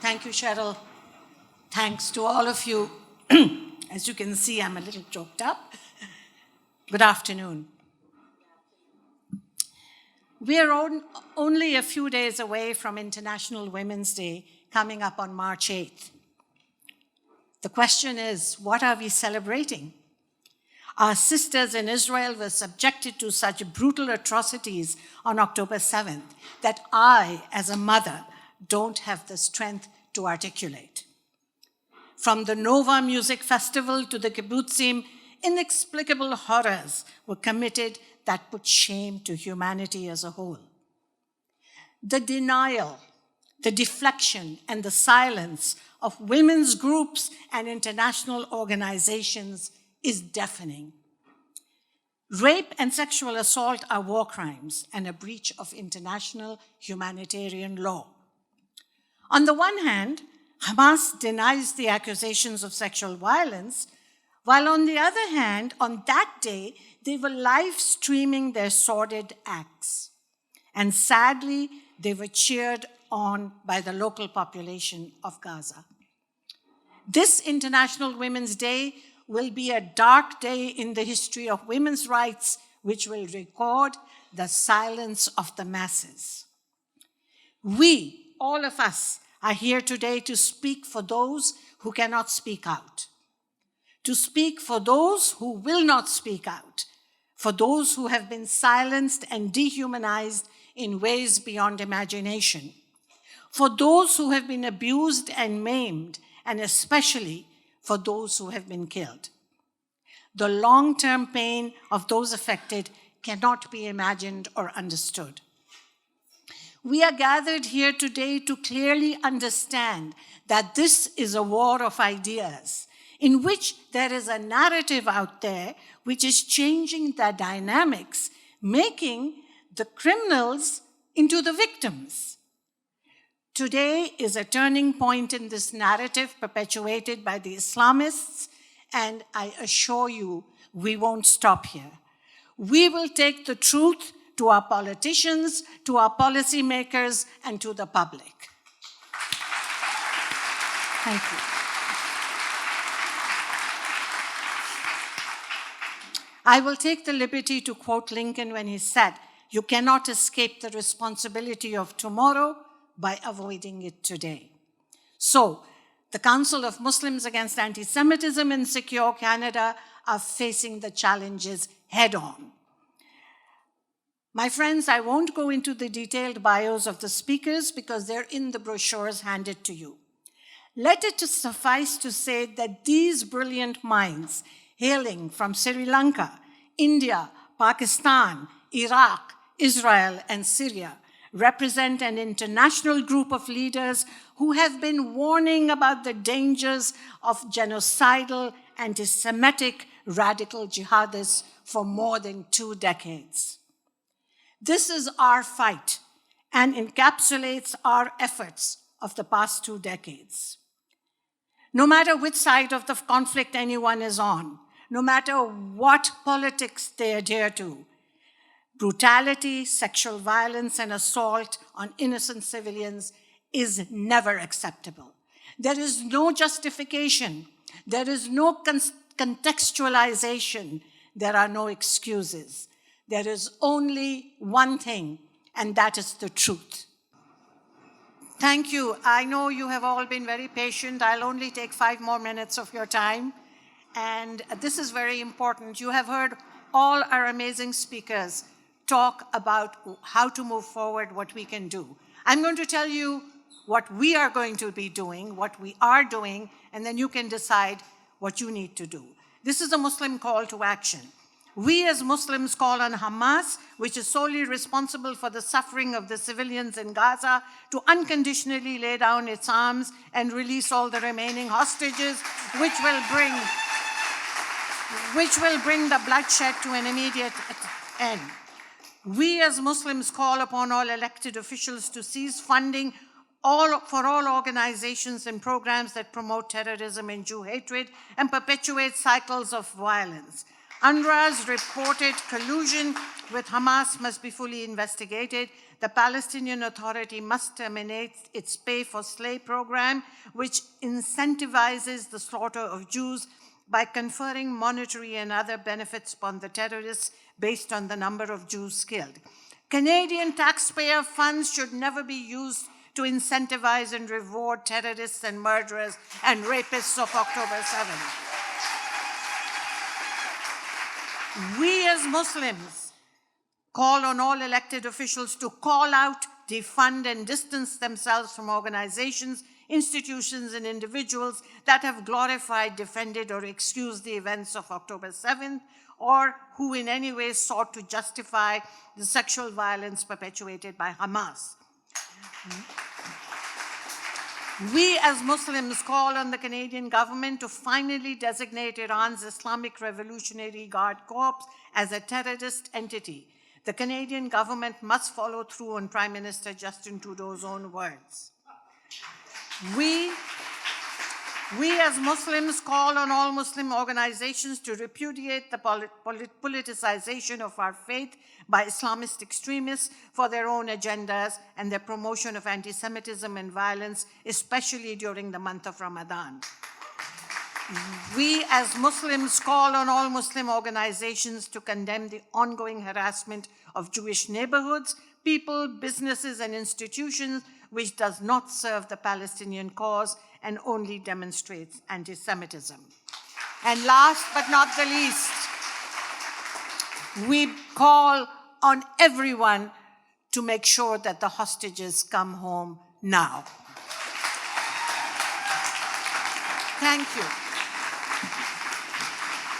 Thank you, Cheryl. Thanks to all of you. As you can see, I'm a little choked up. Good afternoon. We are only a few days away from International Women's Day coming up on March 8th. The question is, what are we celebrating? Our sisters in Israel were subjected to such brutal atrocities on October 7th that I, as a mother, don't have the strength to articulate. From the Nova Music Festival to the kibbutzim, inexplicable horrors were committed that put shame to humanity as a whole. The denial, the deflection, and the silence of women's groups and international organizations is deafening. Rape and sexual assault are war crimes and a breach of international humanitarian law. On the one hand, Hamas denies the accusations of sexual violence, while on the other hand, on that day, they were live streaming their sordid acts. And sadly, they were cheered on by the local population of Gaza. This International Women's Day will be a dark day in the history of women's rights, which will record the silence of the masses. We, all of us, are here today to speak for those who cannot speak out, to speak for those who will not speak out, for those who have been silenced and dehumanized in ways beyond imagination, for those who have been abused and maimed, and especially for those who have been killed. The long-term pain of those affected cannot be imagined or understood. We are gathered here today to clearly understand that this is a war of ideas, in which there is a narrative out there which is changing the dynamics, making the criminals into the victims. Today is a turning point in this narrative perpetuated by the Islamists, and I assure you, we won't stop here. We will take the truth to our politicians, to our policymakers, and to the public. Thank you. I will take the liberty to quote Lincoln when he said, "You cannot escape the responsibility of tomorrow by avoiding it today." So, the Council of Muslims Against Antisemitism in Secure Canada are facing the challenges head-on. My friends, I won't go into the detailed bios of the speakers because they're in the brochures handed to you. Let it suffice to say that these brilliant minds, hailing from Sri Lanka, India, Pakistan, Iraq, Israel, and Syria, represent an international group of leaders who have been warning about the dangers of genocidal, anti-Semitic, radical jihadists for more than 2 decades. This is our fight and encapsulates our efforts of the past 2 decades. No matter which side of the conflict anyone is on, no matter what politics they adhere to, brutality, sexual violence, and assault on innocent civilians is never acceptable. There is no justification. There is no contextualization. There are no excuses. There is only one thing, and that is the truth. Thank you. I know you have all been very patient. I'll only take 5 more minutes of your time. And this is very important. You have heard all our amazing speakers talk about how to move forward, what we can do. I'm going to tell you what we are going to be doing, what we are doing, and then you can decide what you need to do. This is a Muslim call to action. We as Muslims call on Hamas, which is solely responsible for the suffering of the civilians in Gaza, to unconditionally lay down its arms and release all the remaining hostages, which will bring the bloodshed to an immediate end. We as Muslims call upon all elected officials to cease funding for all organizations and programs that promote terrorism and Jew hatred and perpetuate cycles of violence. UNRWA's reported collusion with Hamas must be fully investigated. the Palestinian Authority must terminate its pay-for-slay program, which incentivizes the slaughter of Jews by conferring monetary and other benefits upon the terrorists based on the number of Jews killed. Canadian taxpayer funds should never be used to incentivize and reward terrorists and murderers and rapists of October 7th. We as Muslims call on all elected officials to call out, defund, and distance themselves from organizations, institutions, and individuals that have glorified, defended, or excused the events of October 7th, or who in any way sought to justify the sexual violence perpetuated by Hamas. We as Muslims call on the Canadian government to finally designate Iran's Islamic Revolutionary Guard Corps as a terrorist entity. The Canadian government must follow through on Prime Minister Justin Trudeau's own words. We as Muslims call on all Muslim organizations to repudiate the politicization of our faith by Islamist extremists for their own agendas and their promotion of anti-Semitism and violence, especially during the month of Ramadan. We as Muslims call on all Muslim organizations to condemn the ongoing harassment of Jewish neighborhoods, people, businesses, and institutions which does not serve the Palestinian cause and only demonstrates anti-Semitism. And last but not the least, we call on everyone to make sure that the hostages come home now. Thank you.